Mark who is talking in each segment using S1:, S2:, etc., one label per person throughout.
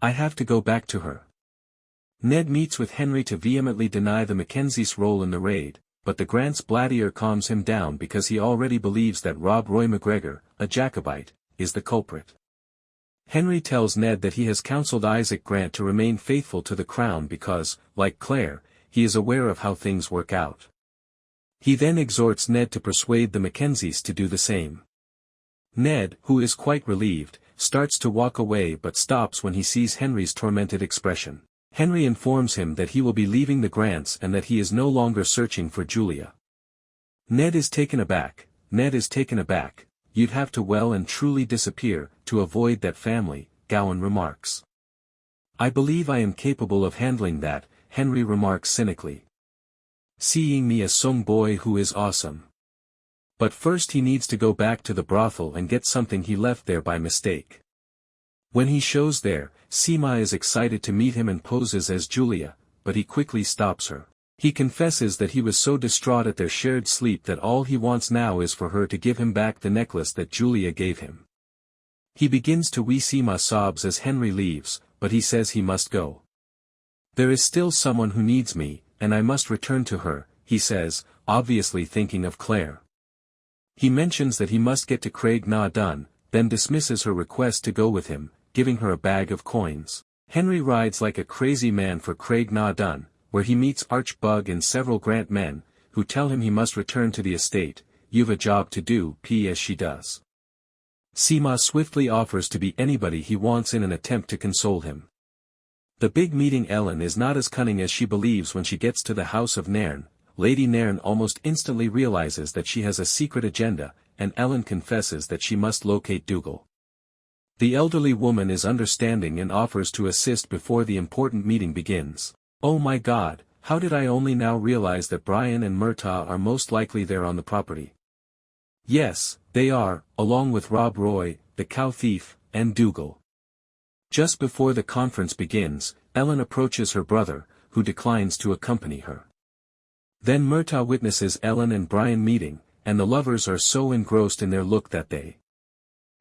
S1: I have to go back to her. Ned meets with Henry to vehemently deny the MacKenzies' role in the raid, but the Grant's bladier calms him down because he already believes that Rob Roy MacGregor, a Jacobite, is the culprit. Henry tells Ned that he has counseled Isaac Grant to remain faithful to the crown because, like Claire, he is aware of how things work out. He then exhorts Ned to persuade the MacKenzies to do the same. Ned, who is quite relieved, starts to walk away but stops when he sees Henry's tormented expression. Henry informs him that he will be leaving the Grants and that he is no longer searching for Julia. Ned is taken aback. You'd have to well and truly disappear, to avoid that family, Gowan remarks. I believe I am capable of handling that, Henry remarks cynically. Seeing me a soooong boy who is awesome. But first he needs to go back to the brothel and get something he left there by mistake. When he shows there, Seema is excited to meet him and poses as Julia, but he quickly stops her. He confesses that he was so distraught at their shared sleep that all he wants now is for her to give him back the necklace that Julia gave him. He begins to weeSeema sobs as Henry leaves, but he says he must go. There is still someone who needs me, and I must return to her, he says, obviously thinking of Claire. He mentions that he must get to Craig na Dun, then dismisses her request to go with him, giving her a bag of coins. Henry rides like a crazy man for Craig na Dun, where he meets Archbug and several Grant men, who tell him he must return to the estate. You've a job to do, as she does. Seema swiftly offers to be anybody he wants in an attempt to console him. The big meeting. Ellen is not as cunning as she believes when she gets to the house of Nairn. Lady Nairn almost instantly realizes that she has a secret agenda, and Ellen confesses that she must locate Dougal. The elderly woman is understanding and offers to assist before the important meeting begins. Oh my God, how did I only now realize that Brian and Murtagh are most likely there on the property? Yes, they are, along with Rob Roy, the cow thief, and Dougal. Just before the conference begins, Ellen approaches her brother, who declines to accompany her. Then Murtagh witnesses Ellen and Brian meeting, and the lovers are so engrossed in their look that they.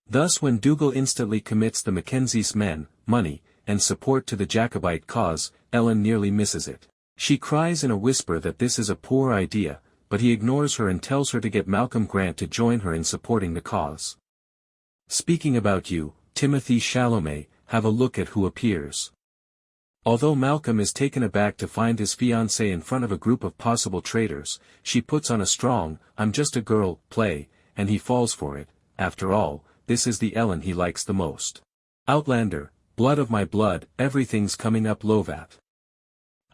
S1: Thus when Dougal instantly commits the MacKenzies' men, money, and support to the Jacobite cause, Ellen nearly misses it. She cries in a whisper that this is a poor idea, but he ignores her and tells her to get Malcolm Grant to join her in supporting the cause. Speaking about you, Timothy Chalamet, have a look at who appears. Although Malcolm is taken aback to find his fiancée in front of a group of possible traitors, she puts on a strong, I'm just a girl, play, and he falls for it. After all, this is the Ellen he likes the most. Outlander, blood of my blood, everything's coming up Lovat.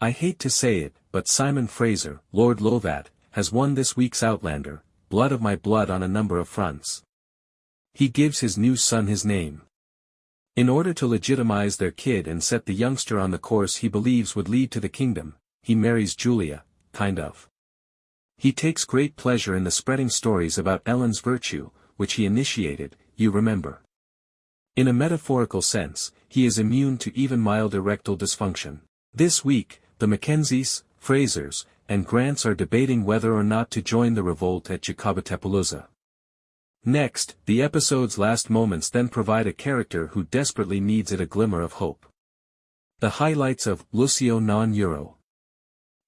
S1: I hate to say it, but Simon Fraser, Lord Lovat, has won this week's Outlander, blood of my blood on a number of fronts. He gives his new son his name. In order to legitimize their kid and set the youngster on the course he believes would lead to the kingdom, he marries Julia, kind of. He takes great pleasure in the spreading stories about Ellen's virtue, which he initiated, you remember. In a metaphorical sense, he is immune to even mild erectile dysfunction. This week, the MacKenzies, Frasers, and Grants are debating whether or not to join the revolt at Jacobite. Next, the episode's last moments then provide a character who desperately needs it a glimmer of hope. The highlights of Lucio non Euro.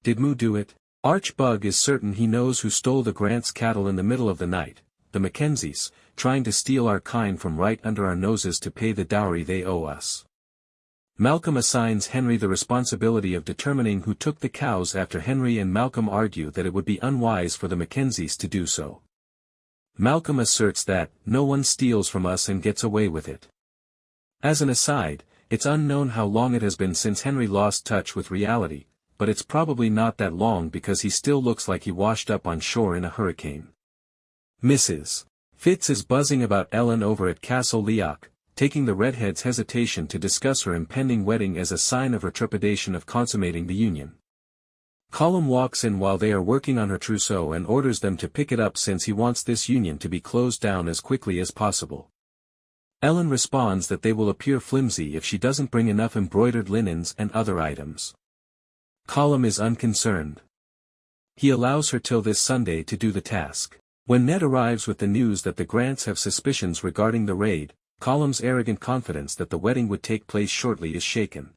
S1: Did Moo do it? Archbug is certain he knows who stole the Grants' cattle in the middle of the night, the MacKenzies, trying to steal our kind from right under our noses to pay the dowry they owe us. Malcolm assigns Henry the responsibility of determining who took the cows after Henry and Malcolm argue that it would be unwise for the MacKenzies to do so. Malcolm asserts that, no one steals from us and gets away with it. As an aside, it's unknown how long it has been since Henry lost touch with reality, but it's probably not that long because he still looks like he washed up on shore in a hurricane. Mrs. Fitz is buzzing about Ellen over at Castle Leoch, taking the redhead's hesitation to discuss her impending wedding as a sign of her trepidation of consummating the union. Colum walks in while they are working on her trousseau and orders them to pick it up since he wants this union to be closed down as quickly as possible. Ellen responds that they will appear flimsy if she doesn't bring enough embroidered linens and other items. Colum is unconcerned. He allows her till this Sunday to do the task. When Ned arrives with the news that the Grants have suspicions regarding the raid, Colum's arrogant confidence that the wedding would take place shortly is shaken.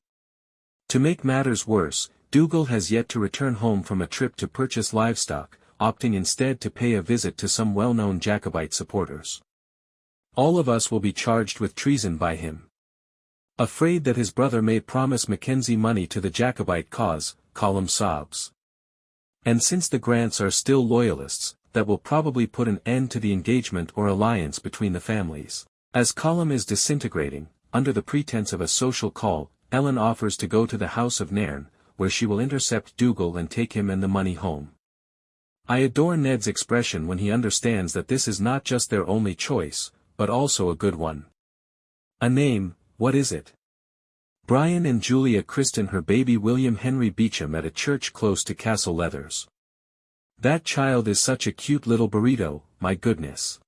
S1: To make matters worse, Dougal has yet to return home from a trip to purchase livestock, opting instead to pay a visit to some well-known Jacobite supporters. All of us will be charged with treason by him. Afraid that his brother may promise Mackenzie money to the Jacobite cause, Colum sobs. And since the Grants are still loyalists, that will probably put an end to the engagement or alliance between the families. As Colum is disintegrating, under the pretense of a social call, Ellen offers to go to the house of Nairn, where she will intercept Dougal and take him and the money home. I adore Ned's expression when he understands that this is not just their only choice, but also a good one. A name, what is it? Brian and Julia christen her baby William Henry Beecham at a church close to Castle Leathers. That child is such a cute little burrito, my goodness.